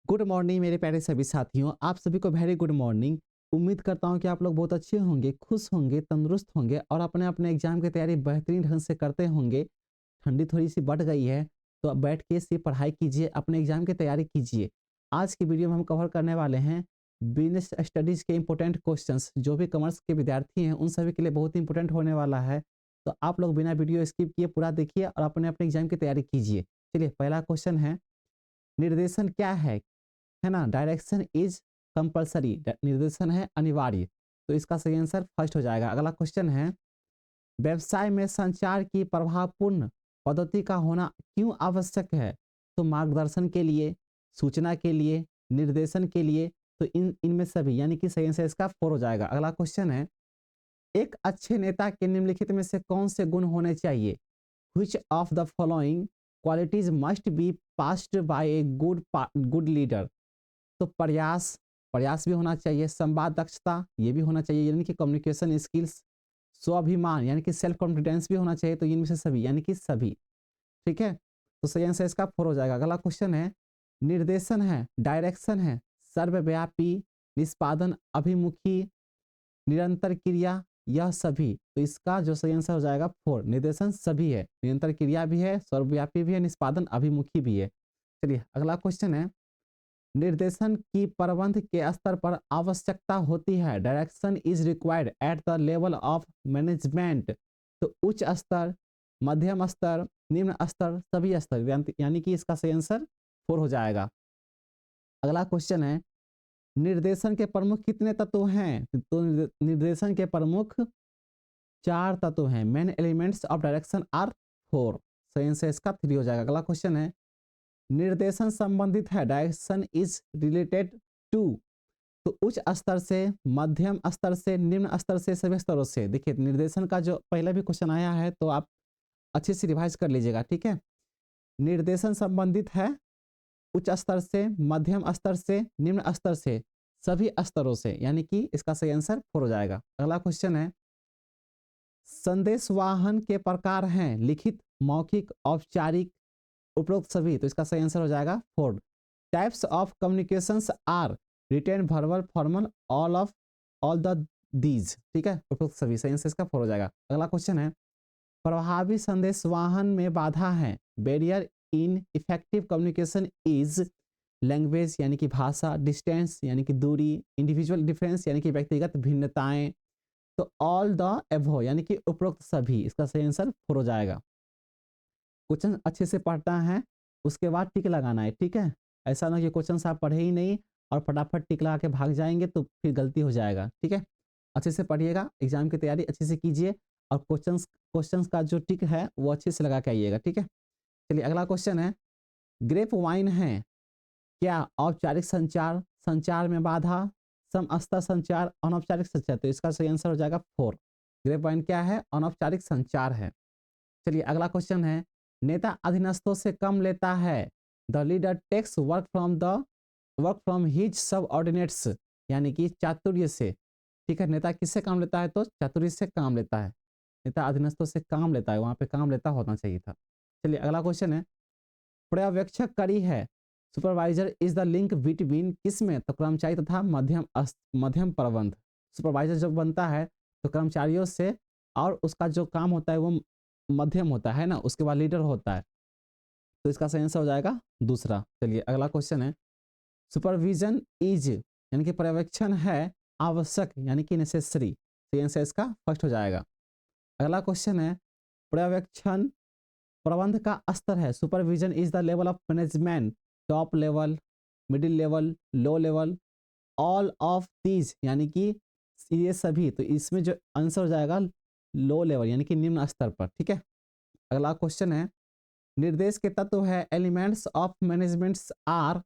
Good morning मेरे प्यारे सभी साथियों, आप सभी को वेरी गुड मॉर्निंग। उम्मीद करता हूँ कि आप लोग बहुत अच्छे होंगे, खुश होंगे, तंदुरुस्त होंगे और अपने अपने एग्जाम की तैयारी बेहतरीन ढंग से करते होंगे। ठंडी थोड़ी सी बढ़ गई है, तो अब बैठ के इसकी पढ़ाई कीजिए, अपने एग्जाम की तैयारी कीजिए। आज की वीडियो में हम कवर करने वाले हैं बिजनेस स्टडीज़ के इंपॉर्टेंट क्वेश्चंस, जो भी कॉमर्स के विद्यार्थी हैं उन सभी के लिए बहुत इंपॉर्टेंट होने वाला है। तो आप लोग बिना वीडियो स्किप किए पूरा देखिए और अपने अपने एग्जाम की तैयारी कीजिए। चलिए, पहला क्वेश्चन है, निर्देशन क्या है ना? डायरेक्शन इज कंपलसरी, निर्देशन है अनिवार्य। तो इसका सही आंसर फर्स्ट हो जाएगा। अगला क्वेश्चन है, व्यवसाय में संचार की प्रभावपूर्ण पद्धति का होना क्यों आवश्यक है? तो मार्गदर्शन के लिए, सूचना के लिए, निर्देशन के लिए। तो इन इनमें सभी, यानी कि सही आंसर इसका फोर हो जाएगा। अगला क्वेश्चन है, एक अच्छे नेता के निम्नलिखित में से कौन से गुण होने चाहिए? Which of the following qualities must be passed by a good leader? तो प्रयास, प्रयास भी होना चाहिए, संवाद दक्षता ये भी होना चाहिए, यानी कि कम्युनिकेशन स्किल्स, स्वाभिमान यानी कि सेल्फ कॉन्फिडेंस भी होना चाहिए। तो इनमें से सभी, यानी कि सभी। ठीक है, तो सही आंसर इसका फोर हो जाएगा। अगला क्वेश्चन है, निर्देशन है, डायरेक्शन है, सर्वव्यापी, निष्पादन अभिमुखी, निरंतर क्रिया, यह सभी। तो इसका जो सही आंसर हो जाएगा फोर। निर्देशन सभी है, निरंतर क्रिया भी है, सर्वव्यापी भी है, निष्पादन अभिमुखी भी है। चलिए, अगला क्वेश्चन है, निर्देशन की प्रबंध के स्तर पर आवश्यकता होती है। Direction is required at the level of management. तो उच्च स्तर, मध्यम स्तर, निम्न स्तर, सभी स्तर, यानी कि इसका सही आंसर फोर हो जाएगा। अगला क्वेश्चन है, निर्देशन के प्रमुख कितने तत्व हैं? तो निर्देशन के प्रमुख चार तत्व हैं। Main elements of direction are four. सही आंसर इसका थ्री हो जाएगा। अगला क्वेश्चन है, निर्देशन संबंधित है, डायरेक्शन इज रिलेटेड टू। तो उच्च स्तर से, मध्यम स्तर से, निम्न स्तर से, सभी स्तरों से। देखिए, निर्देशन का जो पहले भी क्वेश्चन आया है तो आप अच्छे से रिवाइज कर लीजिएगा। ठीक है, निर्देशन संबंधित है उच्च स्तर से, मध्यम स्तर से, निम्न स्तर से, सभी स्तरों से, यानी कि इसका सही आंसर फोर हो जाएगा। अगला क्वेश्चन है, संदेशवाहन के प्रकार हैं, लिखित, मौखिक, औपचारिक, उपरोक्त सभी। तो इसका सही आंसर हो जाएगा four. Types of communications are written, verbal, formal, all the these. ठीक है, उपरोक्त सभी। सही आंसर इसका फोर हो जाएगा। अगला क्वेश्चन है, प्रभावी संदेशवाहन में बाधा है। Barrier in effective communication is language, यानी कि भाषा, डिस्टेंस यानी कि दूरी, इंडिविजुअल डिफरेंस यानी कि व्यक्तिगत भिन्नताएं। तो ऑल द एबव यानी कि उपरोक्त सभी। इसका सही आंसर फोर हो जाएगा। क्वेश्चन अच्छे से पढ़ना है, उसके बाद टिक लगाना है। ठीक है, ऐसा ना कि क्वेश्चन आप पढ़े ही नहीं और फटाफट टिक लगा के भाग जाएंगे तो फिर गलती हो जाएगा। ठीक है, अच्छे से पढ़िएगा, एग्जाम की तैयारी अच्छे से कीजिए और क्वेश्चंस का जो टिक है वो अच्छे से लगा के आइएगा। ठीक है, चलिए, अगला क्वेश्चन है, ग्रेप वाइन है क्या औपचारिक संचार, संचार में बाधा, समस्ता संचार, अनौपचारिक संचार? तो इसका सही आंसर हो जाएगा फोर। ग्रेप वाइन क्या है? अनौपचारिक संचार है। चलिए, अगला क्वेश्चन है, नेता अधीनस्थों से कम लेता है। The leader takes work from his subordinates, यानी कि चातुर्य से। ठीक है, नेता किससे काम लेता है? तो चातुर्य से काम लेता है। नेता अधीनस्थों से काम लेता है, वहां पे काम लेता होना चाहिए था। चलिए, अगला क्वेश्चन है, पर्यवेक्षक कड़ी है। Supervisor is the link between, किसमें? तो कर्मचारी तथा मध्यम प्रबंध। सुपरवाइजर जब बनता है तो कर्मचारियों से, और उसका जो काम होता है वो मध्यम होता है ना, उसके बाद लीडर होता है। तो इसका सही आंसर हो जाएगा दूसरा। चलिए, अगला क्वेश्चन है, सुपरविजन इज यानी कि पर्यवेक्षण है, आवश्यक यानी कि नेसेसरी। सही आंसर इसका फर्स्ट हो जाएगा। अगला क्वेश्चन है, पर्यवेक्षण प्रबंध का स्तर है। Supervision is the level of management, top level, middle level, low level, all of these यानी कि ये सभी। तो इसमें जो आंसर हो जाएगा लो लेवल, यानी कि निम्न स्तर पर। ठीक है, अगला क्वेश्चन है, निर्देश के तत्व है, एलिमेंट्स ऑफ मैनेजमेंट्स आर,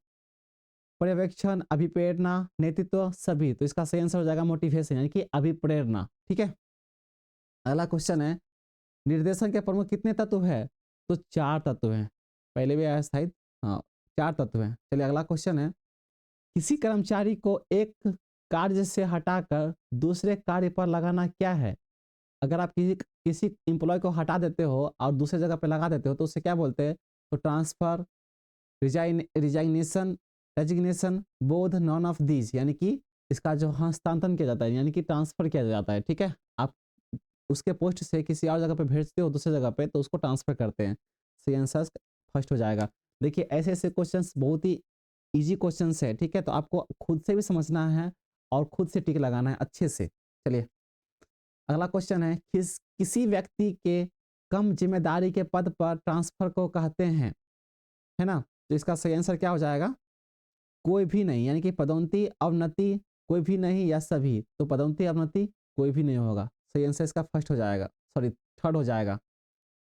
पर्यवेक्षण, अभिप्रेरणा, नेतृत्व, सभी। तो इसका सही आंसर हो जाएगा मोटिवेशन, यानी कि अभिप्रेरणा। ठीक है, अगला क्वेश्चन है, निर्देशन के प्रमुख कितने तत्व है? तो चार तत्व हैं, पहले भी आया शायद। हाँ, चार तत्व हैं। चलिए, अगला क्वेश्चन है, किसी कर्मचारी को एक कार्य से हटाकर दूसरे कार्य पर लगाना क्या है? अगर आप किसी किसी एम्प्लॉय को हटा देते हो और दूसरे जगह पे लगा देते हो तो उसे क्या बोलते हैं? तो ट्रांसफर, रिजाइनेशन, रेजिग्नेशन, बोध, नॉन ऑफ दीज, यानी कि इसका जो हस्तांतरण किया जाता है यानी कि ट्रांसफर किया जाता है, ठीक है। आप उसके पोस्ट से किसी और जगह पे भेजते हो दूसरे जगह पे तो उसको ट्रांसफर करते हैं। सही आंसर फर्स्ट हो जाएगा। देखिए ऐसे ऐसे क्वेश्चंस बहुत ही इजी क्वेश्चंस है, ठीक है, तो आपको खुद से भी समझना है और खुद से टिक लगाना है अच्छे से। चलिए अगला क्वेश्चन है, किसी व्यक्ति के कम जिम्मेदारी के पद पर ट्रांसफर को कहते हैं, है ना। तो इसका सही आंसर क्या हो जाएगा, कोई भी नहीं, यानी कि पदोन्नति, अवनति, कोई भी नहीं या सभी। तो पदोन्नति, अवनति कोई भी नहीं होगा। सही आंसर इसका फर्स्ट हो जाएगा, सॉरी थर्ड हो जाएगा,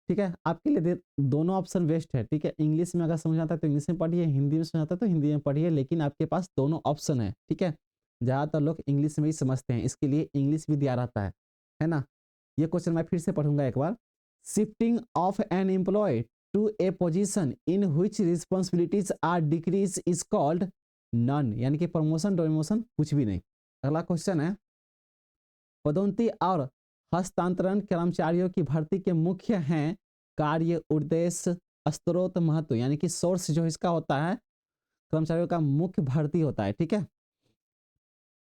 ठीक है। आपके लिए दोनों ऑप्शन बेस्ट है, ठीक है। इंग्लिश में अगर समझ आता है तो इंग्लिश में पढ़िए, हिंदी में समझ आता है तो हिंदी में पढ़िए, लेकिन आपके पास दोनों ऑप्शन है, ठीक है। ज़्यादातर लोग इंग्लिश में ही समझते हैं, इसके लिए इंग्लिश भी दिया रहता है ना। ये क्वेश्चन मैं फिर से पढ़ूंगा एक बार। Shifting of an employee to a position in which responsibilities are decrease is called none, यानी कि प्रमोशन डिमोशन कुछ भी नहीं। अगला क्वेश्चन है, पदोन्नति और हस्तांतरण कर्मचारियों की भर्ती के मुख्य हैं कार्य, उद्देश्य, स्रोत, महत्व, यानी कि सोर्स जो इसका होता है कर्मचारियों का मुख्य भर्ती होता है, ठीक है।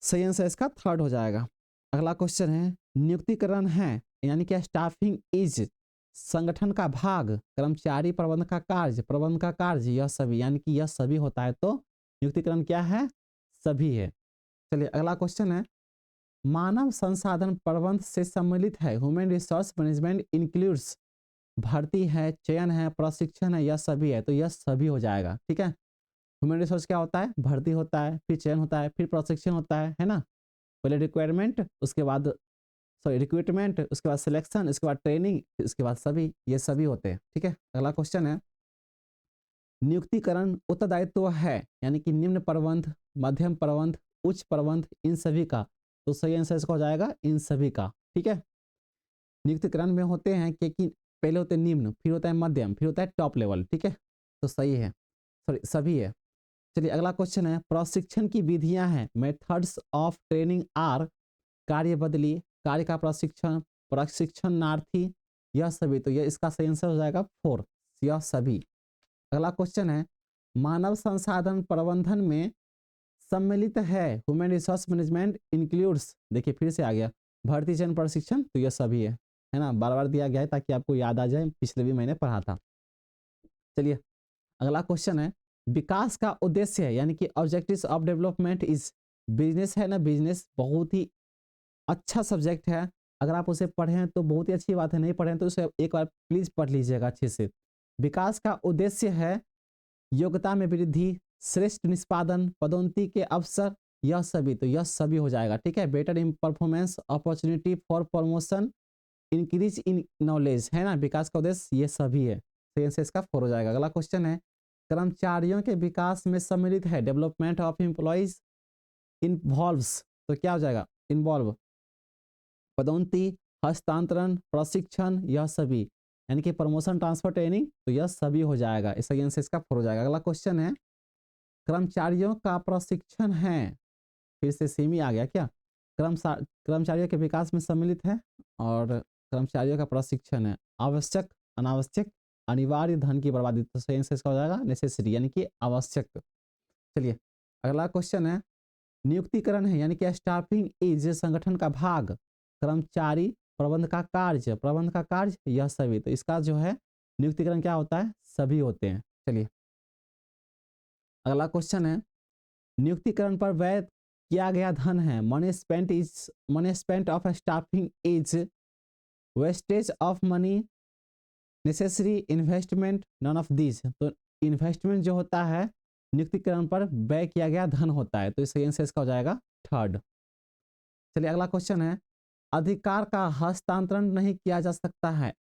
सही आंसर इसका थर्ड हो जाएगा। अगला क्वेश्चन है, नियुक्तिकरण है यानी कि स्टाफिंग इज संगठन का भाग, कर्मचारी, प्रबंधन का कार्य, यह सभी, यानी कि यह सभी होता है तो नियुक्तिकरण क्या है, सभी है। चलिए अगला क्वेश्चन है, मानव संसाधन प्रबंधन से सम्मिलित है, ह्यूमन रिसोर्स मैनेजमेंट इंक्लूड्स, भर्ती है, चयन है, प्रशिक्षण है, यह सभी है तो यह सभी हो जाएगा, ठीक है। ह्यूमन रिसोर्स क्या होता है, भर्ती होता है, फिर चयन होता है, फिर प्रशिक्षण होता है ना। पहले रिक्वायरमेंट, उसके बाद सॉरी रिक्रूटमेंट, उसके बाद सिलेक्शन, उसके बाद ट्रेनिंग, उसके बाद सभी, ये सभी होते हैं, ठीक है। अगला क्वेश्चन है, नियुक्तिकरण उत्तरदायित्व है यानी कि निम्न प्रबंध, मध्यम प्रबंध, उच्च प्रबंध, इन सभी का। तो सही आंसर इसका हो जाएगा इन सभी का, ठीक है। नियुक्तिकरण में होते हैं कि पहले होते हैं निम्न, फिर होता है मध्यम, फिर होता है टॉप लेवल, ठीक है। तो सही है, सॉरी सभी है। चलिए अगला क्वेश्चन है, प्रशिक्षण की विधियां हैं, मेथड्स ऑफ ट्रेनिंग आर, कार्य बदली, कार्य का प्रशिक्षण, प्रशिक्षणार्थी, यह सभी। तो यह इसका सही आंसर हो जाएगा फोर, यह सभी। अगला क्वेश्चन है, मानव संसाधन प्रबंधन में सम्मिलित है, ह्यूमन रिसोर्स मैनेजमेंट इंक्लूड्स, देखिए फिर से आ गया, भर्ती चयन प्रशिक्षण, तो यह सभी है ना। बार बार दिया गया है ताकि आपको याद आ जाए, पिछले भी मैंने पढ़ा था। चलिए अगला क्वेश्चन है, विकास का उद्देश्य है यानी कि objectives of development is, business है ना, बिजनेस बहुत ही अच्छा सब्जेक्ट है, अगर आप उसे पढ़ें तो बहुत ही अच्छी बात है, नहीं पढ़ें तो उसे एक बार प्लीज पढ़ लीजिएगा अच्छे से। विकास का उद्देश्य है योग्यता में वृद्धि, श्रेष्ठ निष्पादन, पदोन्नति के अवसर, यह सभी। तो यह सभी हो जाएगा, ठीक है। Better in performance, opportunity for promotion, increase in knowledge, है ना। विकास का उद्देश्य ये सभी है, तो आंसर इसका फोर हो जाएगा। अगला क्वेश्चन है, कर्मचारियों के विकास में सम्मिलित है, डेवलपमेंट ऑफ एम्प्लॉइज इन्वॉल्व्स, तो क्या हो जाएगा, इन्वॉल्व, पदोन्नति, हस्तांतरण, प्रशिक्षण, यह सभी, यानी कि प्रमोशन, ट्रांसफर, ट्रेनिंग, तो यह सभी हो जाएगा। इस आंसर इसका फोर हो जाएगा। अगला क्वेश्चन है, कर्मचारियों का प्रशिक्षण है, फिर से सेम ही आ गया क्या, कर्मचारियों के विकास में सम्मिलित है और कर्मचारियों का प्रशिक्षण है, आवश्यक, अनावश्यक, अनिवार्य, धन की बर्बादी, तो सही आंसर इसका हो जाएगा नेसेसरी, यानी कि आवश्यक। चलिए अगला क्वेश्चन है, नियुक्तिकरण है यानी कि स्टाफिंग इज संगठन का भाग, कर्मचारी, प्रबंध का कार्य, यह सभी। तो इसका जो है नियुक्तिकरण क्या होता है, सभी होते हैं। चलिए अगला क्वेश्चन है, नियुक्तिकरण पर व्यय किया गया धन है, money spent of staffing is wastage of money, necessary, investment, none of this. तो इन्वेस्टमेंट जो होता है नियुक्तिकरण पर व्यय किया गया धन होता है, तो इसका आंसर इसका हो जाएगा थर्ड। चलिए अगला क्वेश्चन है, अधिकार का हस्तांतरण नहीं किया जा सकता है,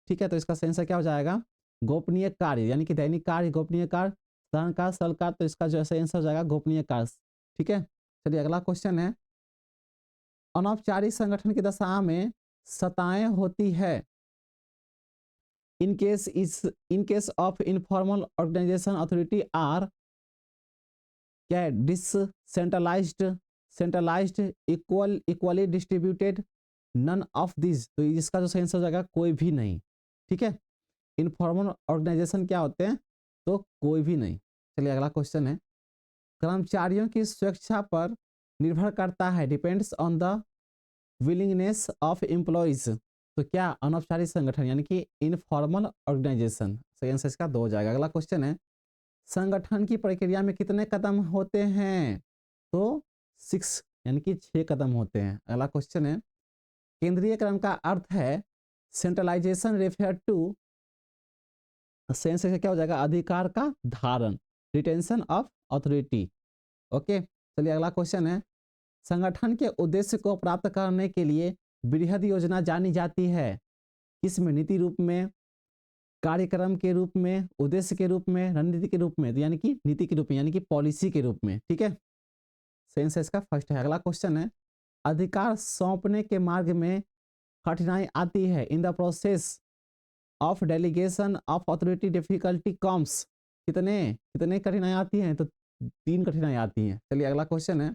ठीक है। तो इसका सही आंसर क्या हो जाएगा, गोपनीय कार्य, यानी कि दैनिक कार्य, गोपनीय कार्य, साधारण कार्य, सरल कार्य, तो इसका जो सही आंसर हो जाएगा गोपनीय कार्य, ठीक है। चलिए अगला क्वेश्चन है, अनौपचारिक संगठन की दशा में सताएं होती है, in case of informal organisation authority are, क्या है, decentralised, centralised, equally distributed, none of this. तो इसका जो सही आंसर हो जाएगा कोई भी नहीं, ठीक है। इनफॉर्मल ऑर्गेनाइजेशन क्या होते हैं, तो कोई भी नहीं, चलिए अगला क्वेश्चन है, कर्मचारियों की स्वेच्छा पर निर्भर करता है, depends on the willingness of employees. तो क्या अनौपचारिक संगठन यानी कि इनफॉर्मल ऑर्गेनाइजेशन, सही आंसर इसका 2 हो जाएगा। अगला क्वेश्चन है, संगठन की प्रक्रिया में कितने कदम होते हैं? तो 6 यानी कि 6 कदम होते हैं। अगला क्वेश्चन है, केंद्रीय क्रम का अर्थ है सेंट्रलाइजेशन रेफर टू, सेंस से क्या हो जाएगा, अधिकार का धारण, रिटेंशन ऑफ अथॉरिटी। ओके, चलिए अगला क्वेश्चन है, संगठन के उद्देश्य को प्राप्त करने के लिए बृहद योजना जानी जाती है, किसमें? नीति रूप में, कार्यक्रम के रूप में, उद्देश्य के रूप में, रणनीति के रूप में। तो यानी कि नीति के रूप में यानी कि पॉलिसी के रूप में। ठीक है, सेंस इसका फर्स्ट है। अगला क्वेश्चन है, अधिकार सौंपने के मार्ग में कठिनाई आती है, in the process of delegation of authority difficulty comes. कितने कितने कठिनाई आती हैं? तो 3 कठिनाई आती हैं। चलिए अगला क्वेश्चन है,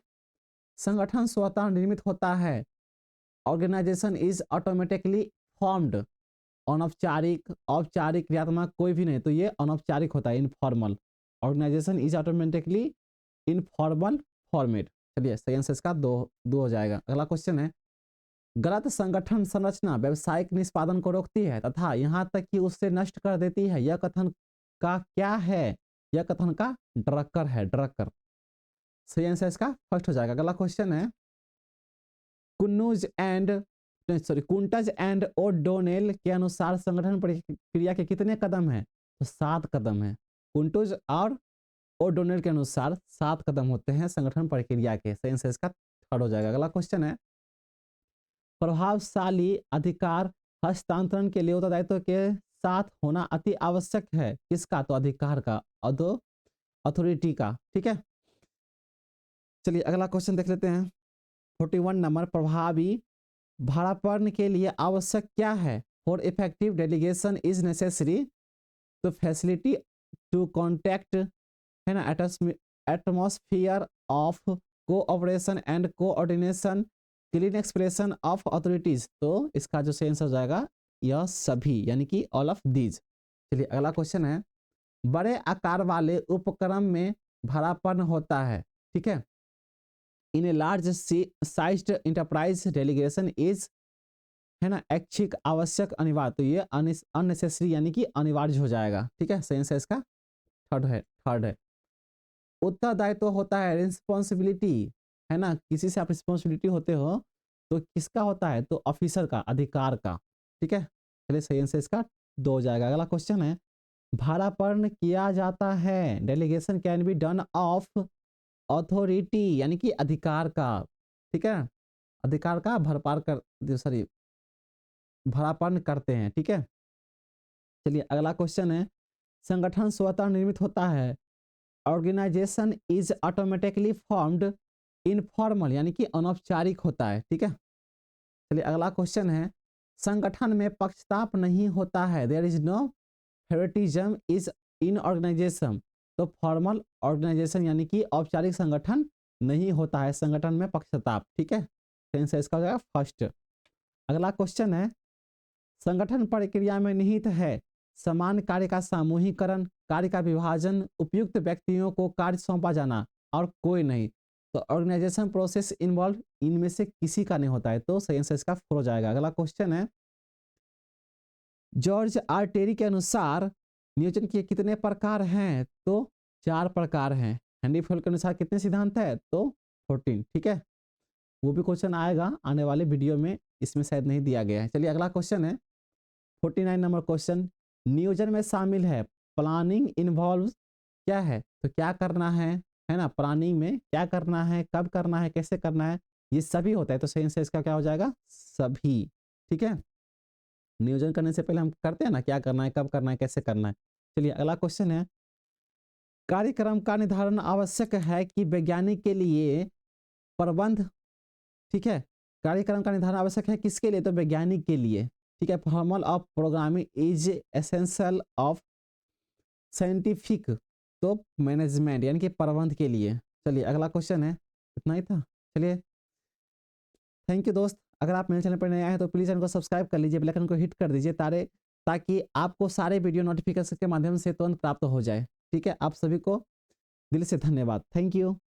संगठन स्वतः निर्मित होता है, ऑर्गेनाइजेशन इज ऑटोमेटिकली फॉर्म्ड, अनौपचारिक, औपचारिक, क्रियात्मक कोई भी नहीं, तो ये अनौपचारिक होता है, informal. Organisation is automatically informal format. चलिए सही आंसर इसका 2 हो जाएगा। अगला क्वेश्चन है, गलत संगठन संरचना व्यवसायिक निष्पादन को रोकती है तथा यहाँ तक कि उससे नष्ट कर देती है, यह कथन का क्या है? यह कथन का ड्रकर है, ड्रकर। सही आंसर इसका फर्स्ट हो जाएगा। अगला क्वेश्चन है, कुंटज एंड ओडोनेल के अनुसार संगठन प्रक्रिया के कितने कदम हैं? तो 7 कदम है। कुंटज और ओडोनेल के अनुसार 7 कदम होते हैं संगठन प्रक्रिया के। सही आंसर इसका थर्ड हो जाएगा। अगला क्वेश्चन है, प्रभावशाली अधिकार हस्तांतरण के लिए उत्तरदायित्व के साथ होना अति आवश्यक है, किसका? तो अधिकार का, अथॉरिटी का। ठीक है, चलिए अगला क्वेश्चन देख लेते हैं। 41 नंबर, प्रभावी भाड़ापन के लिए आवश्यक क्या है? For effective delegation is necessary, तो फैसिलिटी टू कॉन्टैक्ट, है ना, atmosphere of cooperation and coordination, clean expression of authorities. तो इसका जो सही आंसर हो जाएगा यह सभी, यानी कि ऑल ऑफ दीज। चलिए अगला क्वेश्चन है, बड़े आकार वाले उपक्रम में भाड़ापन होता है। ठीक है, in a large sized enterprise delegation is, है ना, ऐच्छिक, आवश्यक, अनिवार्य। तो ये अननेसेसरी यानी कि अनिवार्य हो जाएगा। ठीक है, सही आंसर इसका थर्ड है। उत्तरदायित्व होता है, रिस्पॉन्सिबिलिटी, है ना, किसी से आप रिस्पॉन्सिबिलिटी होते हो तो किसका होता है? तो ऑफिसर का, अधिकार का। ठीक है, चलिए सही आंसर इसका 2 हो जाएगा। अगला क्वेश्चन है, भाड़ापन किया जाता है, delegation can be done of authority यानी कि अधिकार का। ठीक है, अधिकार का भाड़ापन करते हैं। ठीक है, चलिए अगला क्वेश्चन है, संगठन स्वतः निर्मित होता है, organisation is automatically formed, informal यानी कि अनौपचारिक होता है। ठीक है, चलिए अगला क्वेश्चन है, संगठन में पक्षपात नहीं होता है, there is no favouritism is in organisation. तो फॉर्मल ऑर्गेनाइजेशन यानी कि औपचारिक संगठन नहीं होता है, संगठन में पक्षपात। ठीक है, आंसर इसका हो जाएगा फर्स्ट। अगला क्वेश्चन है, संगठन प्रक्रिया में निहित है समान कार्य का सामूहिकरण, कार्य का विभाजन, उपयुक्त व्यक्तियों को कार्य सौंपा जाना और कोई नहीं। तो ऑर्गेनाइजेशन प्रोसेस इन्वॉल्व इनमें से किसी का नहीं होता है, तो सही आंसर इसका 4 हो जाएगा। अगला क्वेश्चन है, जॉर्ज आर टेरी के अनुसार नियोजन के कितने प्रकार हैं? तो 4 प्रकार हैं। हेनरी फील्ड के अनुसार कितने सिद्धांत है? तो 14। ठीक है, वो भी क्वेश्चन आएगा आने वाले वीडियो में, इसमें शायद नहीं दिया गया है। चलिए अगला क्वेश्चन है 49 नंबर क्वेश्चन, नियोजन में शामिल है, प्लानिंग इन्वॉल्व क्या है? तो क्या करना है ना, प्लानिंग में क्या करना है, कब करना है, कैसे करना है, ये सभी होता है। तो सही आंसर इसका क्या हो जाएगा? सभी। ठीक है, नियोजन करने से पहले हम करते हैं ना, क्या करना है, कब करना है, कैसे करना है। चलिए अगला क्वेश्चन है, कार्यक्रम का निर्धारण आवश्यक है कि वैज्ञानिक के लिए प्रबंध। ठीक है, कार्यक्रम का निर्धारण आवश्यक है किसके लिए? तो वैज्ञानिक के लिए। ठीक है, formal of programming is essential of scientific, तो मैनेजमेंट यानी कि प्रबंध के लिए। चलिए अगला क्वेश्चन है, इतना ही था। चलिए थैंक यू दोस्त, अगर आप मेरे चैनल पर नए आए हैं तो प्लीज़ चैनल को सब्सक्राइब कर लीजिए, बेल आइकन को हिट कर दीजिए ताकि आपको सारे वीडियो नोटिफिकेशन के माध्यम से तुरंत प्राप्त हो जाए। ठीक है, आप सभी को दिल से धन्यवाद। Thank you.